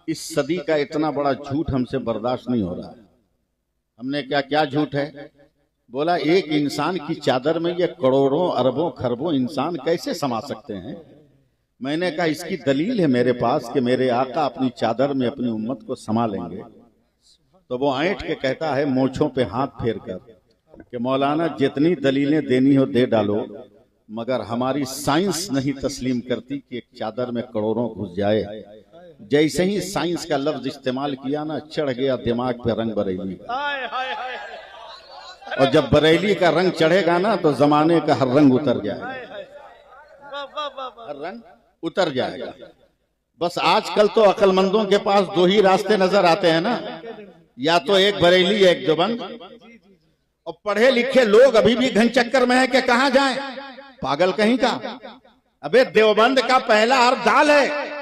इस सदी का इतना बड़ा झूठ हमसे बर्दाश्त नहीं हो रहा है। हमने क्या क्या झूठ है बोला, एक इंसान की चादर में ये करोड़ों अरबों खरबों इंसान कैसे समा सकते हैं। मैंने कहा इसकी दलील है मेरे पास कि मेरे आका अपनी चादर में अपनी उम्मत को समा लेंगे। तो वो ऐंठ के कहता है मोछों पे हाथ फेर कर कि मौलाना जितनी दलीलें देनी हो दे डालो, मगर हमारी साइंस नहीं तस्लीम करती कि एक चादर में करोड़ों घुस जाए। जैसे ही साइंस का लफ्ज इस्तेमाल किया ना, चढ़ गया दिमाग पे रंग बरेली का। और जब बरेली का रंग चढ़ेगा ना तो जमाने का हर रंग उतर जाएगा, हर रंग उतर जाएगा। बस आजकल तो अक्लमंदों के पास दो ही रास्ते नजर आते हैं ना, या तो एक बरेली एक देवबंद। और पढ़े लिखे लोग अभी भी घन चक्कर में है कि कहां जाएं, पागल कहीं का। अबे देवबंद का पहला अर्थ दाल है,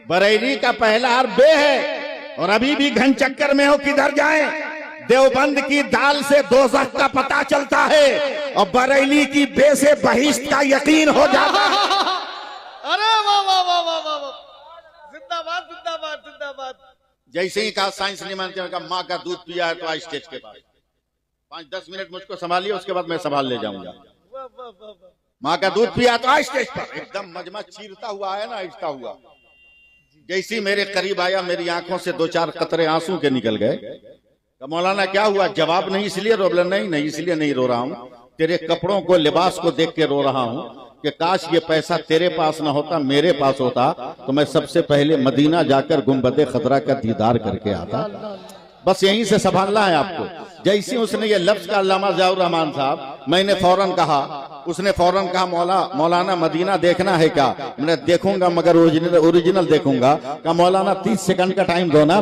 बरेली का पहला अर्थ बे है, और अभी भी घन चक्कर में हो किधर जाएं। देवबंद की दाल से दोज़ख का पता चलता है और बरेली की बे से बहिश्त का यकीन हो जाता है। अरे वाह वाह वाह वाह वाह, जिंदाबाद जिंदाबाद जिंदाबाद। जैसे ही कहा साइंस नहीं मानते, कहा माँ का दूध पिया है तो आज स्टेज के पास 5-10 मिनट मुझको संभालिए, उसके बाद मैं संभाल ले जाऊंगा। माँ का दूध पिया तो आज स्टेज पर एकदम मजमा चीरता हुआ है ना, आहिस्ता हुआ। जैसी मेरे करीब आया, मेरी आंखों से 2-4 कतरे आंसू के निकल गए। तो मौलाना क्या हुआ, जवाब नहीं इसलिए रो, नहीं नहीं इसलिए नहीं रो रहा हूं, तेरे कपड़ों को लिबास को देख के रो रहा हूं कि काश ये पैसा तेरे पास ना होता, मेरे पास होता तो मैं सबसे पहले मदीना जाकर गुंबदे खतरा का दीदार करके आता। बस यहीं से संभालना है आपको। जैसे उसने ये लफ्ज का अल्लामा ज़ियाउर रहमान साहब, मैंने फौरन कहा, उसने फौरन कहा मौलाना मदीना देखना है क्या। मैंने देखूंगा मगर ओरिजिनल देखूंगा। कहा मौलाना 30 सेकंड का टाइम दो ना,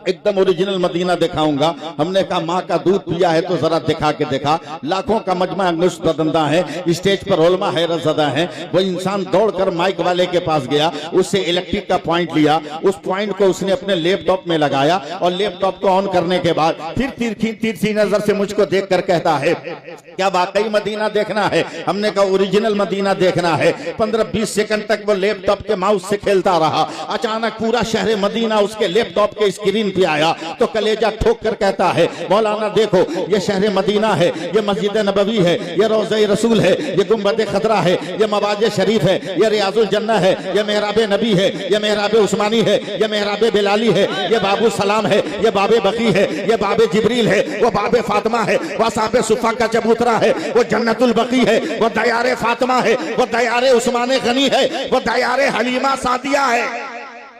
एकदम ओरिजिनल मदीना दिखाऊंगा। हमने कहा माँ का दूध पिया है तो जरा दिखा के देखा। लाखों का मजमा अंगुश्तबंदा है, स्टेज पर उलमा हैरत ज़दा है। वो इंसान दौड़कर माइक वाले के पास गया, उससे इलेक्ट्रिक का पॉइंट लिया, उस पॉइंट को उसने अपने लैपटॉप में लगाया और लैपटॉप को ऑन करने के बाद फिर तिरछी नजर से मुझको देखकर कहता है क्या वाकई मदीना देखना है। हमने कहा ओरिजिनल मदीना देखना है। 15-20 सेकंड तक वो लैपटॉप के माउस से खेलता रहा। अचानक पूरा शहर मदीना उसके लैपटॉप के स्क्रीन पे आया तो कलेजा ठोक कर कहता है मौलाना देखो, ये शहर मदीना है, ये मस्जिद नबवी है, ये रोज़े रसूल है, ये गुंबद खतरा है, ये मवाज शरीफ है, ये रियाजुल जन्नह है, ये मेहराब नबी है, ये मेहराब उस्मानी है, ये मेहराब बिलाली है, ये बाबू सलाम है, ये बाबे बकी है, ये बाबे जिब्रील है, वो बाबे फातिमा है, वो साबे सुफा का चबूतरा है, वो जन्नतुल बकी है, वो दयारे फातिमा है, वो दयारे उस्माने गनी है, वो दयारे हलीमा सादिया है।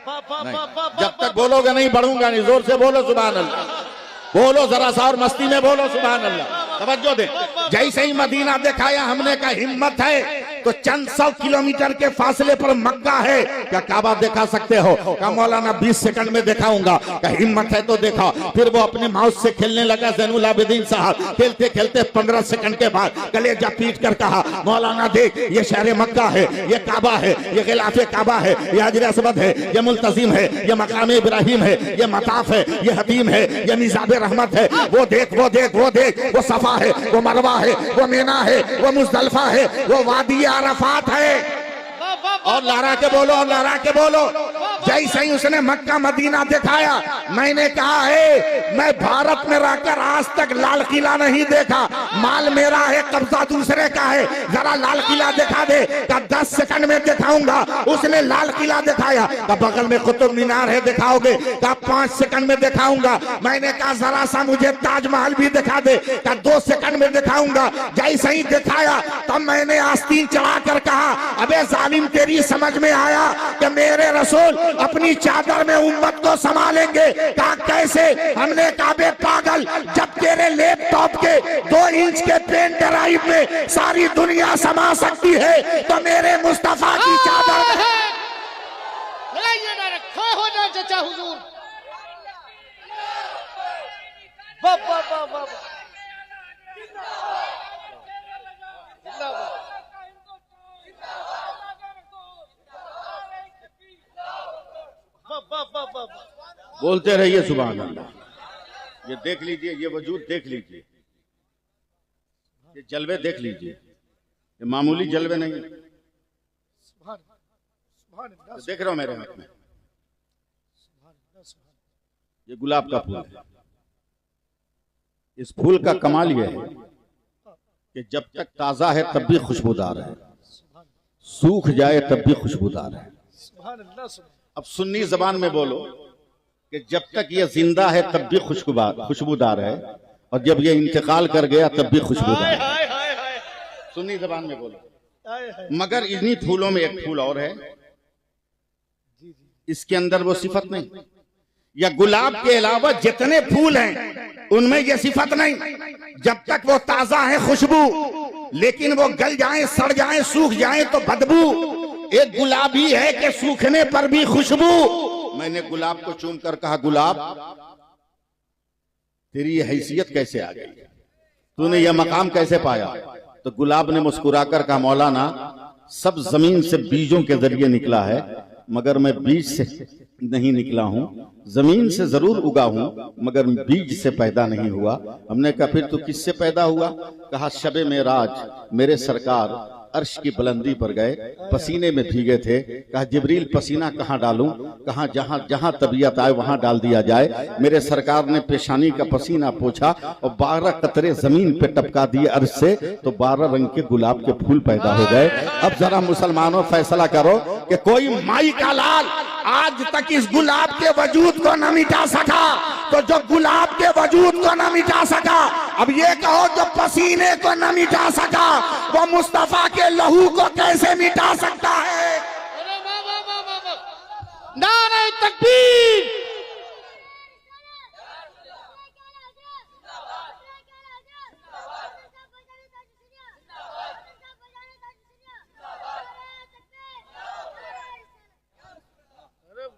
जब तक बोलोगे नहीं बढ़ूंगा नहीं। जोर से बोलो सुभान अल्लाह, बोलो जरा सा और मस्ती में बोलो सुभान अल्लाह। तवज्जो दे। जैसे ही मदीना दिखाया, हमने कहा हिम्मत है तो चंद 100 किलोमीटर के फासले पर मक्का है, क्या काबा दिखा सकते हो। कहा मौलाना 20 सेकंड में दिखाऊंगा। कहा हिम्मत है तो देखा। फिर वो अपने माउस से खेलने लगा ज़ैनुल आबिदीन साहब। खेलते खेलते 15 सेकंड के बाद कलेजा पीट कर कहा मौलाना देख, ये शहर मक्का है, ये काबा है, ये गिलाफे काबा है, ये हजर असवद है, ये मुल्तजिम है, ये मकाम इब्राहिम है, ये मताफ है, ये हतीम है, ये मिज़ाब रहमत है। वो देख वो देख वो देख, वो सफा है, वो मरवा है, वो मीना है, वो मुज़दलिफा है, वो वादी अरफात है। और लहरा के बोलो, और लहरा के बोलो। जैसे ही उसने मक्का मदीना दिखाया, मैंने कहा है मैं भारत में रहकर आज तक लाल किला नहीं देखा। माल मेरा है, कब्जा दूसरे का है, जरा लाल किला दिखा दे। का 10 सेकंड में दिखाऊंगा। उसने लाल किला दिखाया। का बगल में कुतुब मीनार है, दिखाओगे? का 5 सेकंड में दिखाऊंगा। मैंने कहा जरा सा मुझे ताजमहल भी दिखा दे। का 2 सेकंड में दिखाऊंगा। जैसे ही दिखाया तब मैंने आस्तीन चढ़ा कर कहा अबे जालिम, तेरी समझ में आया कि मेरे रसूल अपनी चादर में उम्मत को संभालेंगे? कहा कैसे? हमने कहा बे पागल, जब तेरे लैपटॉप के 2 इंच के पेन ड्राइव में सारी दुनिया समा सकती है तो मेरे मुस्तफा की चादर में हो जाए चचा हुजूर। वाह वाह वाह वाह, बोलते रहिए सुभान अल्लाह। ये देख लीजिए, ये वजूद देख लीजिए, ये जलवे देख लीजिए, ये मामूली जलवे नहीं। देख रहे हो मेरे हाथ में, ये गुलाब का फूल है। इस फूल का कमाल यह है कि जब तक ताजा है तब भी खुशबूदार है, सूख जाए तब भी खुशबूदार है। अब सुन्नी जबान में बोलो कि जब तक ये जिंदा है तब भी खुशबूदार है, और जब ये इंतकाल कर गया तब भी खुशबूदार है। सुन्नी जबान में बोलो। मगर इन्हीं फूलों में एक फूल और है, इसके अंदर वो सिफत नहीं। या गुलाब के अलावा जितने फूल हैं उनमें ये सिफत नहीं। जब तक वो ताजा है खुशबू, लेकिन वो गल जाए, सड़ जाए, सूख जाए तो बदबू। एक गुलाब ही है कि सूखने पर भी खुशबू। मैंने गुलाब को चूम कर कहा, गुलाब तेरी ये हैसियत कैसे आ गई, तूने यह मकाम कैसे पाया? तो गुलाब ने मुस्कुराकर कहा, मौलाना सब जमीन से बीजों के जरिए निकला है, मगर मैं बीज से नहीं निकला हूं, जमीन से जरूर उगा हूं, मगर बीज से पैदा नहीं हुआ। हमने कहा फिर तो किससे पैदा हुआ? कहा शबे मेराज मेरे सरकार अर्श की बुलंदी पर गए, पसीने में भीगे थे। कहा जिब्रील पसीना कहाँ डालूं? कहा जहां जहां तबीयत आए वहां डाल दिया जाए। मेरे सरकार ने पेशानी का पसीना पोछा और 12 कतरे जमीन पे टपका दिए अर्श से, तो 12 रंग के गुलाब के फूल पैदा हो गए। अब जरा मुसलमानों फैसला करो कि कोई माई का लाल आज तक इस गुलाब के वजूद को न मिटा सका, तो जो गुलाब के वजूद को न मिटा सका, अब ये कहो जो पसीने को न मिटा सका, वो मुस्तफा के लहू को कैसे मिटा सकता है? नारे तकबीर।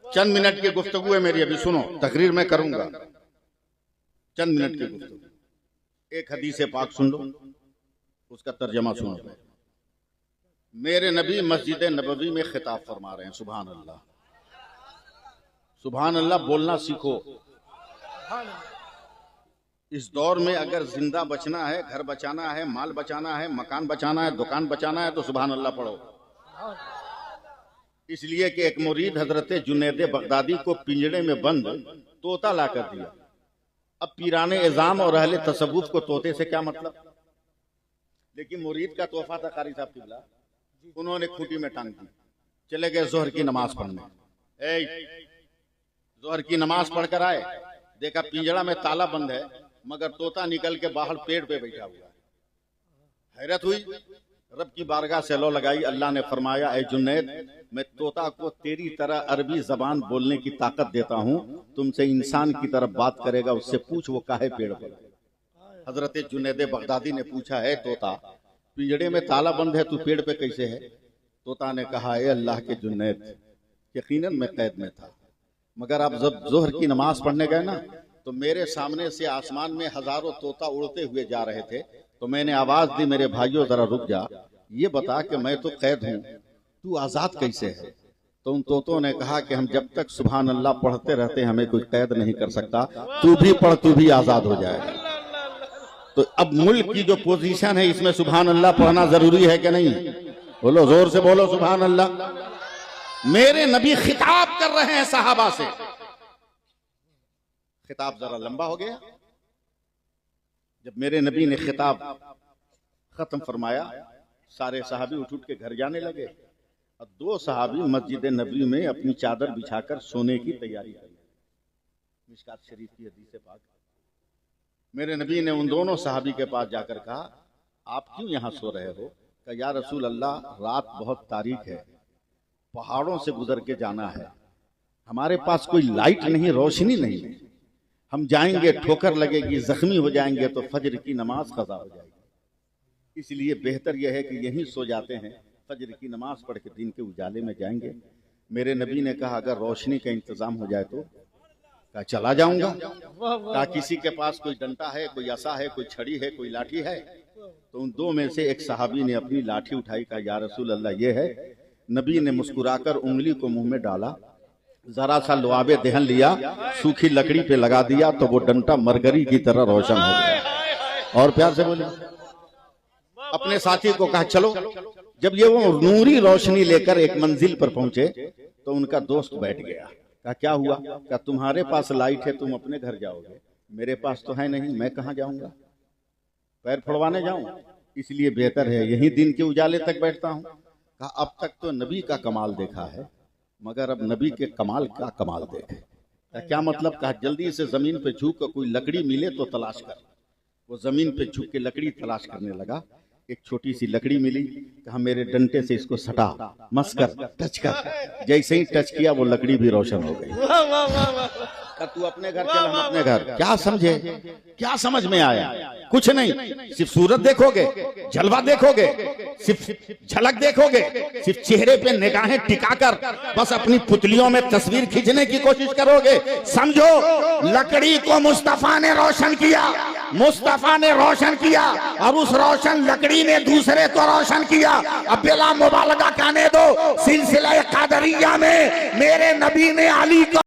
चंद मिनट की गुफ्तगू है मेरी, अभी सुनो, तकरीर मैं करूंगा। चंद मिनट की गुफ्तगू, एक हदीस पाक सुन लो, उसका तर्जमा सुनो। मेरे नबी मस्जिद नबवी में खिताब फरमा रहे हैं। सुभान अल्लाह, सुभान अल्लाह बोलना सीखो। इस दौर में अगर जिंदा बचना है, घर बचाना है, माल बचाना है, मकान बचाना है, दुकान बचाना है, तो सुभान अल्लाह पढ़ो। इसलिए कि एक मुरीद हजरत जुनैद बगदादी को पिंजड़े में बंद तोता ला कर दिया। अब पीराने इज़ाम और अहले तसव्वुफ को तोते से क्या मतलब? लेकिन मुरीद का तोहफा था कारी साहब किबला, उन्होंने खूंटी में टांग दी, चले गए जोहर की नमाज पढ़ने। जोहर की नमाज पढ़कर आए, देखा पिंजड़ा में ताला बंद है, मगर तोता निकल के बाहर पेड़ पे बैठा हुआ है। हैरत हुई, रब की बारगाह से लो लगाई। अल्लाह ने फरमाया, ए जुनैद, मैं तोता को तेरी तरह अरबी जबान बोलने की ताकत देता हूँ, तुमसे इंसान की तरफ बात करेगा, उससे पूछ वो काहे पेड़ पर। हजरत जुनैद बगदादी ने पूछा, है तोता, पिंजड़े में ताला बंद है, तू पेड़ पे कैसे है? तोता ने कहा, ए अल्लाह के जुनैद, यकीनन मैं कैद में था, मगर अब जब जोहर की नमाज पढ़ने गए ना, तो मेरे सामने से आसमान में हजारों तोता उड़ते हुए जा रहे थे, तो मैंने आवाज दी, मेरे भाइयों जरा रुक जा, ये बता कि मैं तो कैद हूँ, तू आजाद कैसे है? तो उन तोतों ने कहा कि हम जब तक सुभान अल्लाह पढ़ते रहते हमें कोई कैद नहीं कर सकता, तू भी पढ़, तू भी आजाद हो जाए। तो अब मुल्क की जो पोजीशन है, इसमें सुभान अल्लाह पढ़ना जरूरी है कि नहीं? बोलो, जोर से बोलो सुभान अल्लाह। मेरे नबी खिताब कर रहे हैं सहाबा से। खिताब जरा लंबा हो गया। जब मेरे नबी ने खिताब खत्म फरमाया, सारे सहाबी उठ उठ के घर जाने लगे, और 2 सहाबी मस्जिद नबी में अपनी चादर बिछाकर सोने की तैयारी कर ली। मिशकात शरीफ की हदीस से पाक। मेरे नबी ने उन दोनों सहाबी के पास जाकर कहा, आप क्यों यहाँ सो रहे हो? कहा, या रसूल अल्लाह, रात बहुत तारीक है, पहाड़ों से गुजर के जाना है, हमारे पास कोई लाइट नहीं, रोशनी नहीं है, हम जाएंगे ठोकर लगेगी, जख्मी हो जाएंगे, तो फजर की नमाज कज़ा हो जाएगी, इसलिए बेहतर यह है कि यहीं सो जाते हैं, फजर की नमाज पढ़ के दिन के उजाले में जाएंगे। मेरे नबी ने कहा, अगर रोशनी का इंतजाम हो जाए तो? कहा, चला जाऊंगा। कहा, किसी के पास कोई डंडा है, कोई असा है, कोई छड़ी है, कोई लाठी है? तो उन 2 में से एक सहाबी ने अपनी लाठी उठाई, कहा, या रसूल अल्लाह ये है। नबी ने मुस्कुराकर उंगली को मुंह में डाला, जरा सा लुआबे दहन लिया, सूखी लकड़ी पे लगा दिया, तो वो डंडा मरगरी की तरह रोशन हो गया। और प्यार से बोले, अपने साथी को कहा, चलो। जब ये वो नूरी रोशनी लेकर एक मंजिल पर पहुंचे, तो उनका दोस्त बैठ गया। कहा क्या हुआ? कहा तुम्हारे पास लाइट है, तुम अपने घर जाओगे, मेरे पास तो है नहीं, मैं कहाँ जाऊंगा? पैर फोड़वाने जाऊं? इसलिए बेहतर है यही दिन के उजाले तक बैठता हूं। कहा अब तक तो नबी का कमाल देखा है, मगर अब नबी के कमाल का कमाल देखे। क्या मतलब? कहा जल्दी से जमीन पे झुक कर कोई लकड़ी मिले तो तलाश कर। वो जमीन पे झुक के लकड़ी तलाश करने लगा। एक छोटी सी लकड़ी मिली। कहा मेरे डंटे से इसको सटा, मस कर, टच कर। जैसे ही टच किया वो लकड़ी भी रोशन हो गई। वाह वाह वाह वाह। तू अपने घर चल, हम अपने घर। क्या समझे? क्या समझ में आया? कुछ नहीं, सिर्फ सूरत देखोगे, जलवा देखोगे, सिर्फ झलक देखोगे, सिर्फ चेहरे पे निगाहें टिकाकर बस अपनी पुतलियों में तस्वीर खींचने की कोशिश करोगे। समझो लकड़ी को मुस्तफा ने रोशन किया, मुस्तफा ने रोशन किया, और उस रोशन लकड़ी ने दूसरे को रोशन किया। अब बिला मुबालगा कहने दो, सिलसिला कादरिया में मेरे नबी ने अली को